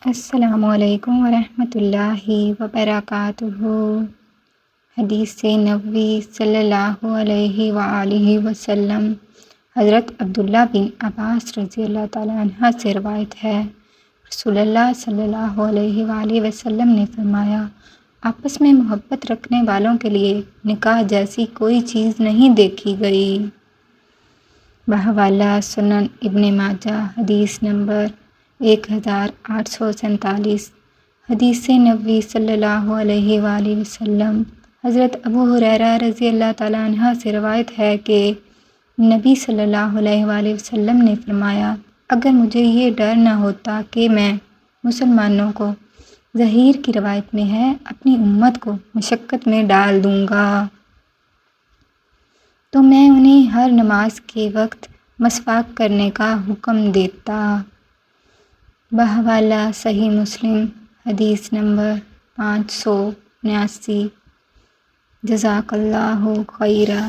السلام علیکم ورحمۃ اللہ وبرکاتہ۔ حدیث نبوی صلی اللہ علیہ وآلہ وسلم حضرت عبداللہ بن عباس رضی اللہ تعالیٰ عنہ سے روایت ہے، رسول اللہ صلی اللہ علیہ وآلہ وسلم نے فرمایا، آپس میں محبت رکھنے والوں کے لیے نکاح جیسی کوئی چیز نہیں دیکھی گئی۔ بحوالہ سنن ابن ماجہ حدیث نمبر 1847۔ حدیث نبوی صلی اللہ علیہ وآلہ وسلم حضرت ابو ہریرہ رضی اللہ تعالیٰ عنہ سے روایت ہے کہ نبی صلی اللہ علیہ وآلہ وسلم نے فرمایا، اگر مجھے یہ ڈر نہ ہوتا کہ میں مسلمانوں کو، ظہیر کی روایت میں ہے، اپنی امت کو مشقت میں ڈال دوں گا، تو میں انہیں ہر نماز کے وقت مسواک کرنے کا حکم دیتا۔ بحوالہ صحیح مسلم حدیث نمبر 579۔ جزاک اللہ خیرا۔